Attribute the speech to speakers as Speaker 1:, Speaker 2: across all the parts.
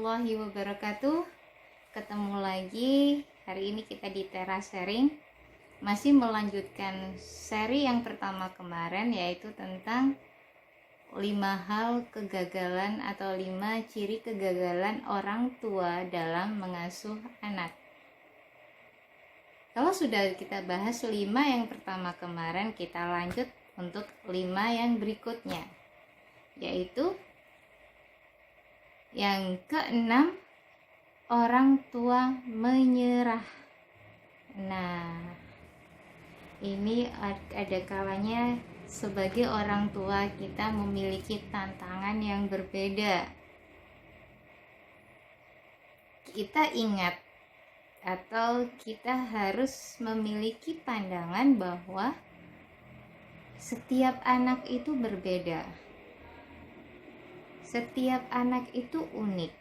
Speaker 1: warahmatullahi wabarakatuh. Ketemu lagi. Hari ini kita di Teras Sharing. Masih melanjutkan seri yang pertama kemarin, yaitu tentang 5 hal kegagalan atau 5 ciri kegagalan orang tua dalam mengasuh anak. Kalau sudah kita bahas 5 yang pertama kemarin, kita lanjut untuk 5 yang berikutnya, yaitu yang keenam, orang tua menyerah. Nah, ini ada kalanya sebagai orang tua kita memiliki tantangan yang berbeda. Kita ingat atau kita harus memiliki pandangan bahwa setiap anak itu berbeda. Setiap anak itu unik.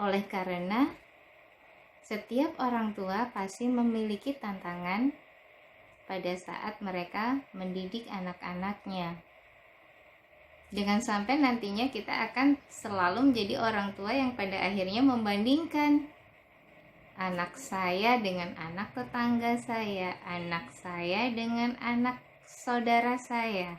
Speaker 1: Oleh karena setiap orang tua pasti memiliki tantangan pada saat mereka mendidik anak-anaknya. Jangan sampai nantinya kita akan selalu menjadi orang tua yang pada akhirnya membandingkan anak saya dengan anak tetangga saya, anak saya dengan anak saudara saya.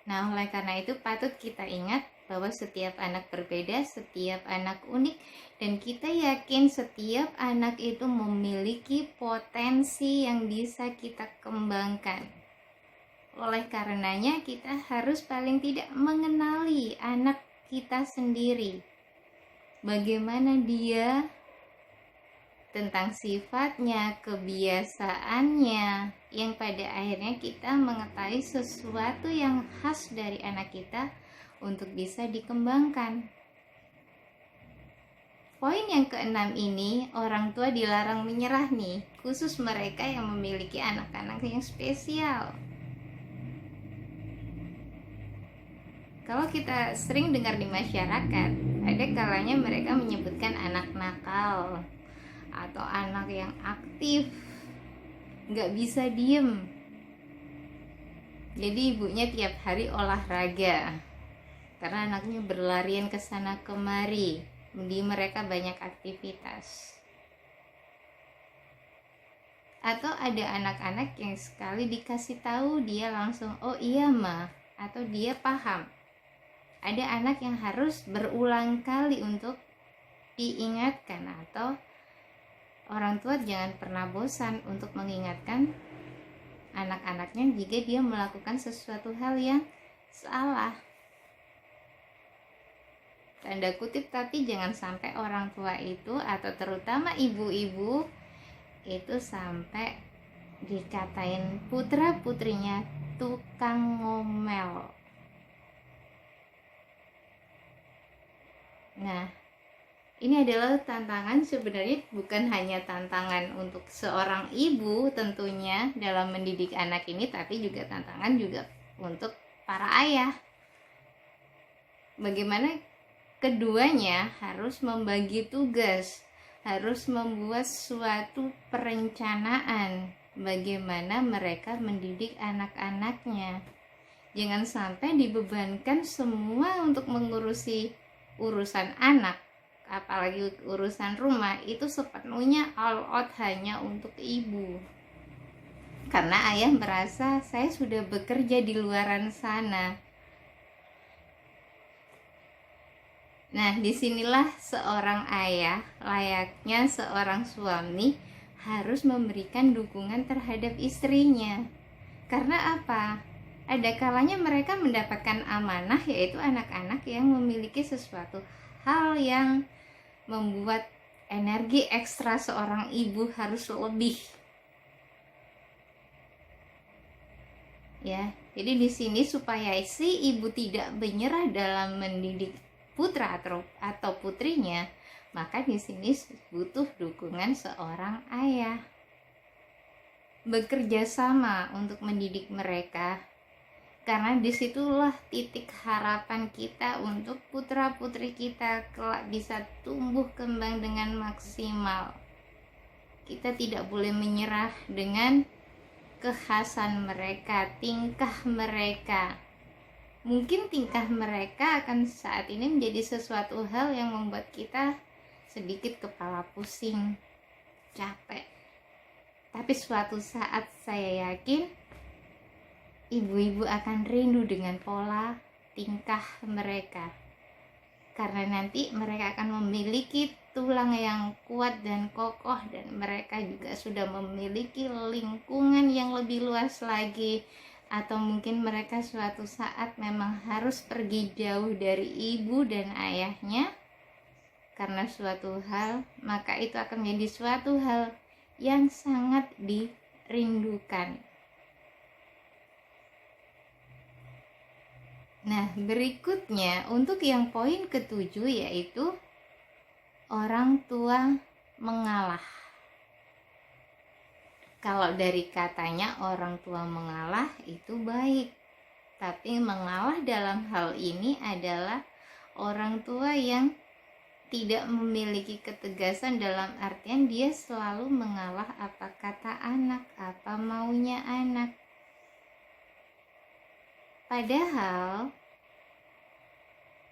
Speaker 1: Nah, oleh karena itu patut kita ingat bahwa setiap anak berbeda, setiap anak unik, dan kita yakin setiap anak itu memiliki potensi yang bisa kita kembangkan. Oleh karenanya kita harus paling tidak mengenali anak kita sendiri. Bagaimana dia, tentang sifatnya, kebiasaannya, yang pada akhirnya kita mengetahui sesuatu yang khas dari anak kita untuk bisa dikembangkan. Poin yang keenam ini, orang tua dilarang menyerah nih, khusus mereka yang memiliki anak-anak yang spesial. Kalau kita sering dengar di masyarakat, ada kalanya mereka menyebutkan anak nakal atau anak yang aktif, nggak bisa diem. Jadi ibunya tiap hari olahraga karena anaknya berlarian ke sana kemari, di mereka banyak aktivitas. Atau ada anak-anak yang sekali dikasih tahu dia langsung oh iya ma, atau dia paham. Ada anak yang harus berulang kali untuk diingatkan, atau orang tua jangan pernah bosan untuk mengingatkan anak-anaknya jika dia melakukan sesuatu hal yang salah. Tanda kutip, tapi jangan sampai orang tua itu atau terutama ibu-ibu itu sampai dikatain putra-putrinya tukang ngomel. Nah, ini adalah tantangan, sebenarnya bukan hanya tantangan untuk seorang ibu tentunya dalam mendidik anak ini, tapi juga tantangan juga untuk para ayah. Bagaimana keduanya harus membagi tugas, harus membuat suatu perencanaan bagaimana mereka mendidik anak-anaknya. Jangan sampai dibebankan semua untuk mengurusi urusan anak, apalagi urusan rumah, itu sepenuhnya all out hanya untuk ibu. Karena ayah merasa saya sudah bekerja di luaran sana. Nah, disinilah seorang ayah, layaknya seorang suami, harus memberikan dukungan terhadap istrinya. Karena apa? Ada kalanya mereka mendapatkan amanah, yaitu anak-anak yang memiliki sesuatu hal yang membuat energi ekstra seorang ibu harus lebih. Ya, jadi di sini supaya si ibu tidak menyerah dalam mendidik putra atau putrinya, maka di sini butuh dukungan seorang ayah. Bekerja sama untuk mendidik mereka. Karena disitulah titik harapan kita untuk putra-putri kita kelak bisa tumbuh kembang dengan maksimal. Kita tidak boleh menyerah dengan kekhasan mereka, tingkah mereka. Mungkin tingkah mereka akan saat ini menjadi sesuatu hal yang membuat kita sedikit kepala pusing, capek. Tapi suatu saat saya yakin ibu-ibu akan rindu dengan pola tingkah mereka. Karena nanti mereka akan memiliki tulang yang kuat dan kokoh, dan mereka juga sudah memiliki lingkungan yang lebih luas lagi. Atau mungkin mereka suatu saat memang harus pergi jauh dari ibu dan ayahnya karena suatu hal, maka itu akan menjadi suatu hal yang sangat dirindukan. Nah, berikutnya untuk yang poin ketujuh yaitu orang tua mengalah. Kalau dari katanya orang tua mengalah itu baik, tapi mengalah dalam hal ini adalah orang tua yang tidak memiliki ketegasan, dalam artian dia selalu mengalah apa kata anak, apa maunya anak. Padahal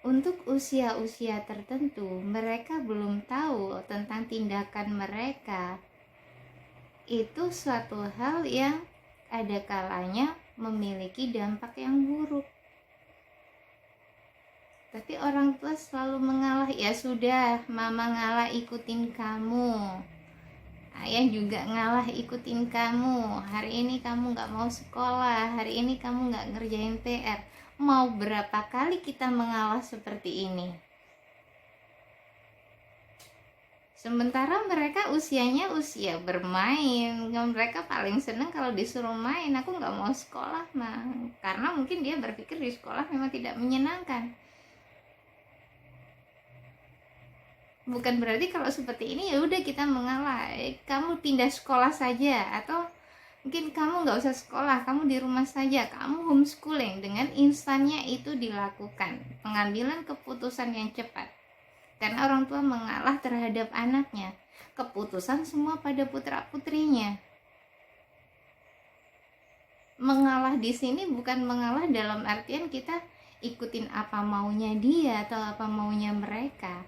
Speaker 1: untuk usia-usia tertentu mereka belum tahu tentang tindakan mereka. Itu suatu hal yang ada kalanya memiliki dampak yang buruk. Tapi orang tua selalu mengalah, ya sudah, mama ngalah ikutin kamu, ayah juga ngalah ikutin kamu, hari ini kamu gak mau sekolah, hari ini kamu gak ngerjain PR. Mau berapa kali kita mengalah seperti ini? Sementara mereka usianya usia bermain, mereka paling seneng kalau disuruh main. Aku nggak mau sekolah mah, karena mungkin dia berpikir di sekolah memang tidak menyenangkan. Bukan berarti kalau seperti ini ya udah kita mengalah, kamu pindah sekolah saja, atau mungkin kamu nggak usah sekolah, kamu di rumah saja, kamu homeschooling. Dengan instannya itu dilakukan pengambilan keputusan yang cepat. Karena orang tua mengalah terhadap anaknya, keputusan semua pada putra-putrinya. Mengalah di sini bukan mengalah dalam artian kita ikutin apa maunya dia atau apa maunya mereka.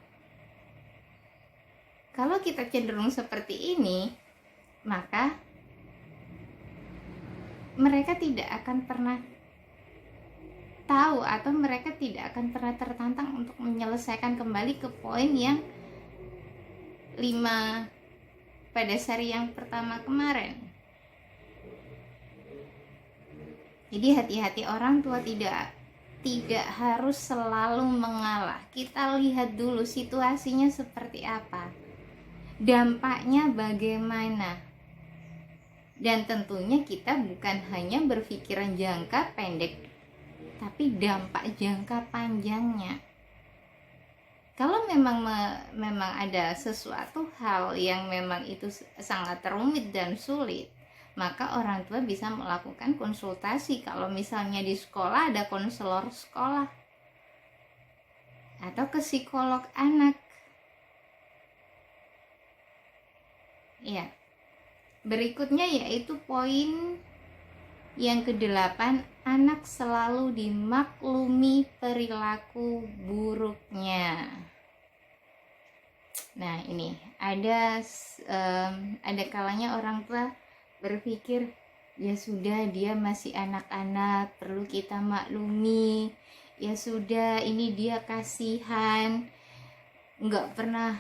Speaker 1: Kalau kita cenderung seperti ini, maka mereka tidak akan pernah tahu atau mereka tidak akan pernah tertantang untuk menyelesaikan kembali ke poin yang 5 pada seri yang pertama kemarin. Jadi hati-hati, orang tua tidak harus selalu mengalah. Kita lihat dulu situasinya seperti apa, dampaknya bagaimana. Dan tentunya kita bukan hanya berpikiran jangka pendek, tapi dampak jangka panjangnya. Kalau memang ada sesuatu hal yang memang itu sangat rumit dan sulit, maka orang tua bisa melakukan konsultasi. Kalau misalnya di sekolah ada konselor sekolah atau ke psikolog anak. Ya. Berikutnya yaitu poin yang ke-8, anak selalu dimaklumi perilaku buruknya. Nah, ini ada kalanya orang tua berpikir, ya sudah, dia masih anak-anak, perlu kita maklumi. Ya sudah, ini dia kasihan, nggak pernah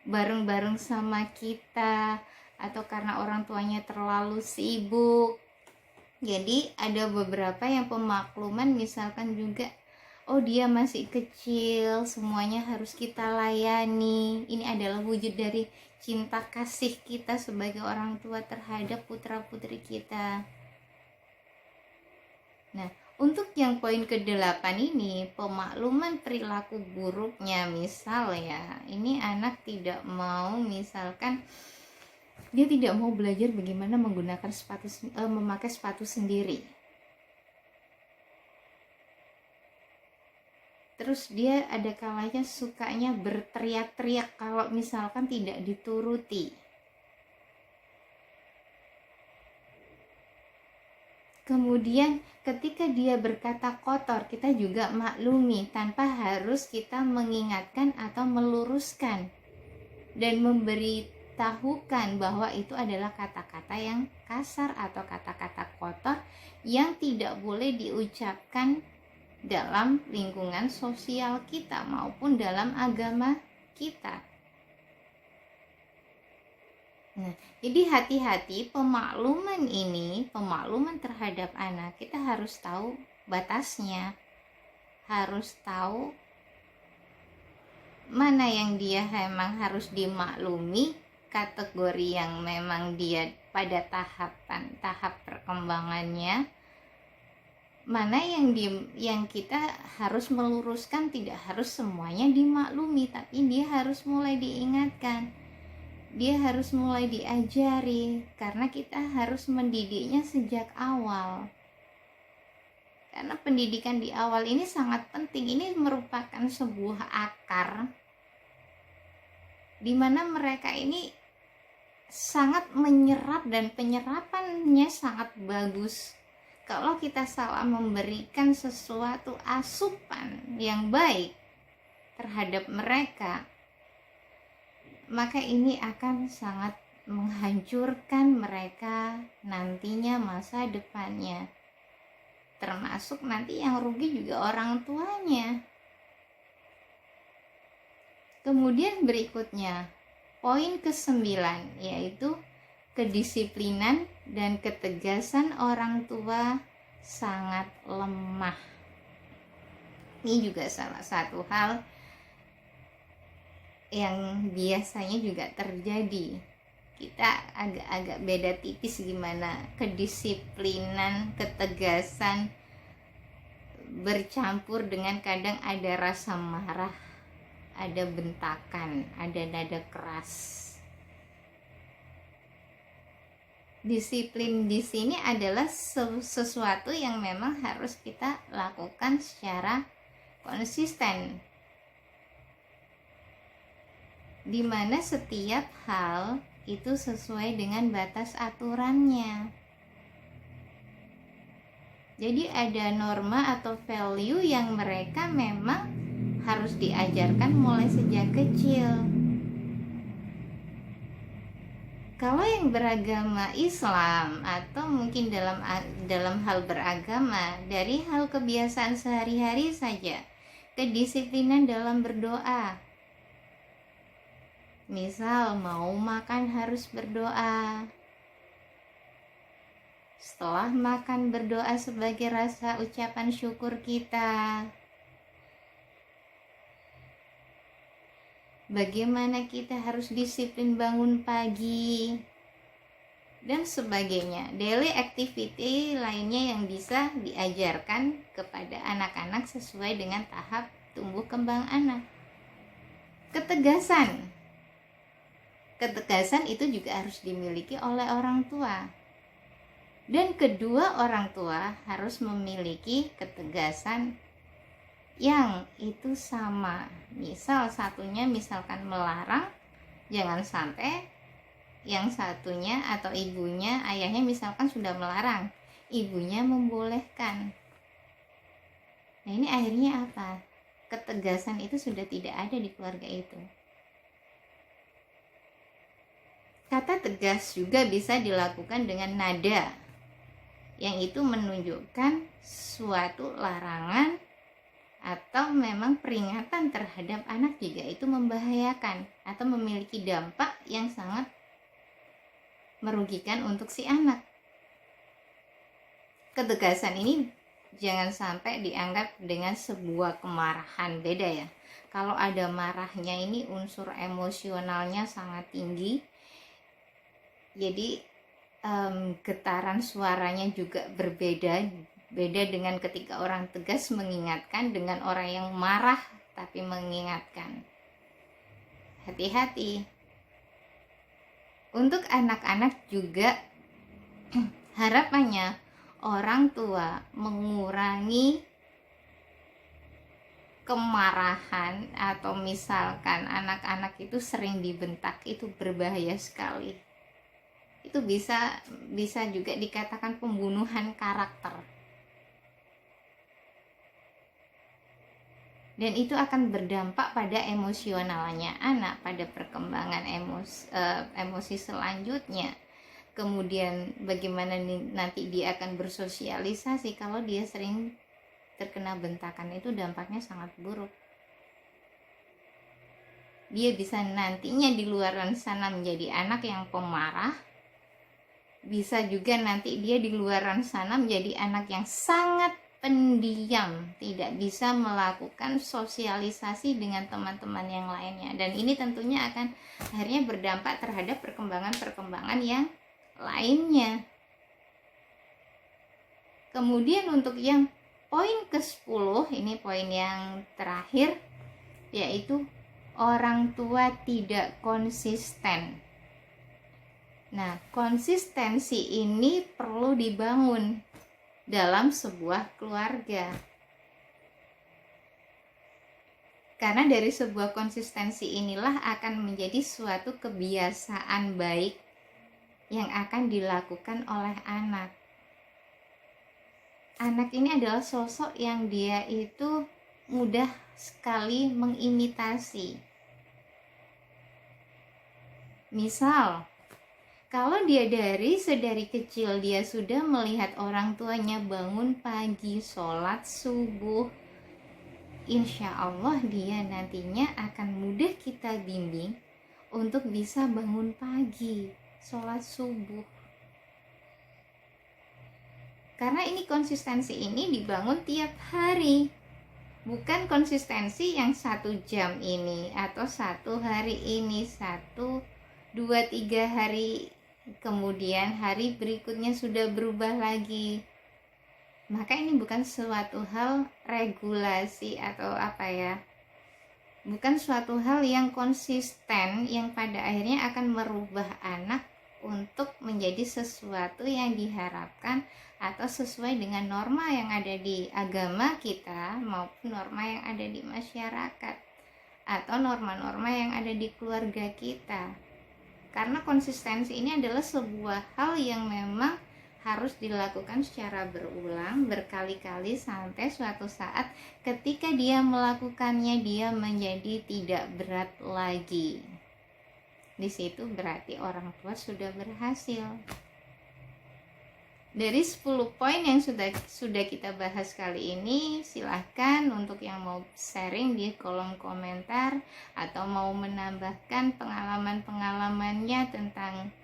Speaker 1: bareng-bareng sama kita, atau karena orang tuanya terlalu sibuk. Jadi ada beberapa yang pemakluman, misalkan juga, oh dia masih kecil, semuanya harus kita layani. Ini adalah wujud dari cinta kasih kita sebagai orang tua terhadap putra-putri kita. Nah, untuk yang poin ke-8 ini, pemakluman perilaku buruknya, misal ya, ini anak tidak mau, misalkan dia tidak mau belajar bagaimana menggunakan memakai sepatu sendiri. Terus dia ada kalanya sukanya berteriak-teriak kalau misalkan tidak dituruti. Kemudian ketika dia berkata kotor, kita juga maklumi tanpa harus kita mengingatkan atau meluruskan dan memberitahukan bahwa itu adalah kata-kata yang kasar atau kata-kata kotor yang tidak boleh diucapkan dalam lingkungan sosial kita maupun dalam agama kita. Nah, jadi hati-hati pemakluman ini, pemakluman terhadap anak, kita harus tahu batasnya, harus tahu mana yang dia memang harus dimaklumi, kategori yang memang dia pada tahap perkembangannya, mana yang kita harus meluruskan, tidak harus semuanya dimaklumi, tapi dia harus mulai diingatkan. Dia harus mulai diajari, karena kita harus mendidiknya sejak awal. Karena pendidikan di awal ini sangat penting. Ini merupakan sebuah akar di mana mereka ini sangat menyerap dan penyerapannya sangat bagus. Kalau kita salah memberikan sesuatu asupan yang baik terhadap mereka, maka ini akan sangat menghancurkan mereka nantinya, masa depannya. Termasuk nanti yang rugi juga orang tuanya. Kemudian berikutnya, poin ke-9, yaitu kedisiplinan dan ketegasan orang tua sangat lemah. Ini juga salah satu hal yang biasanya juga terjadi. Kita agak-agak beda tipis gimana kedisiplinan, ketegasan bercampur dengan kadang ada rasa marah, ada bentakan, ada nada keras. Disiplin di sini adalah sesuatu yang memang harus kita lakukan secara konsisten, di mana setiap hal itu sesuai dengan batas aturannya. Jadi ada norma atau value yang mereka memang harus diajarkan mulai sejak kecil. Kalau yang beragama Islam atau mungkin dalam hal beragama, dari hal kebiasaan sehari-hari saja, kedisiplinan dalam berdoa. Misal mau makan harus berdoa. Setelah makan berdoa sebagai rasa ucapan syukur kita. Bagaimana kita harus disiplin bangun pagi dan sebagainya. Daily activity lainnya yang bisa diajarkan kepada anak-anak sesuai dengan tahap tumbuh kembang anak. Ketegasan itu juga harus dimiliki oleh orang tua. Dan kedua orang tua harus memiliki ketegasan yang itu sama. Misal satunya misalkan melarang, jangan sampai yang satunya atau ibunya, ayahnya misalkan sudah melarang, ibunya membolehkan. Nah, ini akhirnya apa? Ketegasan itu sudah tidak ada di keluarga itu. Kata tegas juga bisa dilakukan dengan nada, yang itu menunjukkan suatu larangan atau memang peringatan terhadap anak, juga itu membahayakan atau memiliki dampak yang sangat merugikan untuk si anak. Ketegasan ini jangan sampai dianggap dengan sebuah kemarahan, beda ya. Kalau ada marahnya ini unsur emosionalnya sangat tinggi, jadi getaran suaranya juga beda dengan ketika orang tegas mengingatkan dengan orang yang marah tapi mengingatkan. Hati-hati. Untuk anak-anak juga harapannya orang tua mengurangi kemarahan, atau misalkan anak-anak itu sering dibentak, itu berbahaya sekali. Itu bisa juga dikatakan pembunuhan karakter. Dan itu akan berdampak pada emosionalnya anak, pada perkembangan emosi selanjutnya. Kemudian bagaimana nanti dia akan bersosialisasi. Kalau dia sering terkena bentakan, itu dampaknya sangat buruk. Dia bisa nantinya di luar sana menjadi anak yang pemarah, bisa juga nanti dia di luar sana menjadi anak yang sangat pendiam, tidak bisa melakukan sosialisasi dengan teman-teman yang lainnya, dan ini tentunya akan akhirnya berdampak terhadap perkembangan yang lainnya. Kemudian untuk yang poin ke-10, ini poin yang terakhir, yaitu orang tua tidak konsisten. Nah, konsistensi ini perlu dibangun dalam sebuah keluarga. Karena dari sebuah konsistensi inilah akan menjadi suatu kebiasaan baik yang akan dilakukan oleh anak. Anak ini adalah sosok yang dia itu mudah sekali mengimitasi. Misal, kalau dia sedari kecil dia sudah melihat orang tuanya bangun pagi, sholat subuh, insya Allah dia nantinya akan mudah kita bimbing untuk bisa bangun pagi, sholat subuh. Karena ini konsistensi ini dibangun tiap hari, bukan konsistensi yang 1 jam ini atau 1 hari ini, 1, 2, 3 hari kemudian hari berikutnya sudah berubah lagi. Maka ini bukan suatu hal regulasi atau bukan suatu hal yang konsisten yang pada akhirnya akan merubah anak untuk menjadi sesuatu yang diharapkan atau sesuai dengan norma yang ada di agama kita maupun norma yang ada di masyarakat atau norma-norma yang ada di keluarga kita. Karena konsistensi ini adalah sebuah hal yang memang harus dilakukan secara berulang, berkali-kali, sampai suatu saat ketika dia melakukannya dia menjadi tidak berat lagi. Di situ berarti orang tua sudah berhasil. Dari 10 poin yang sudah kita bahas kali ini, silahkan untuk yang mau sharing di kolom komentar atau mau menambahkan pengalaman-pengalamannya tentang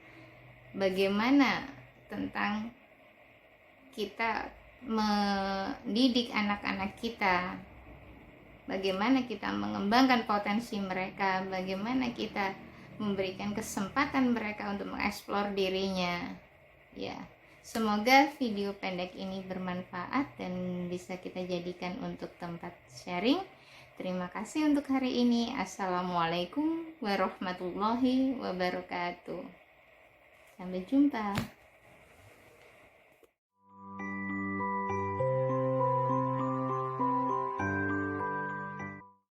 Speaker 1: bagaimana tentang kita mendidik anak-anak kita, bagaimana kita mengembangkan potensi mereka, bagaimana kita memberikan kesempatan mereka untuk mengeksplor dirinya. Ya, semoga video pendek ini bermanfaat dan bisa kita jadikan untuk tempat sharing. Terima kasih untuk hari ini. Assalamualaikum warahmatullahi wabarakatuh. Sampai jumpa.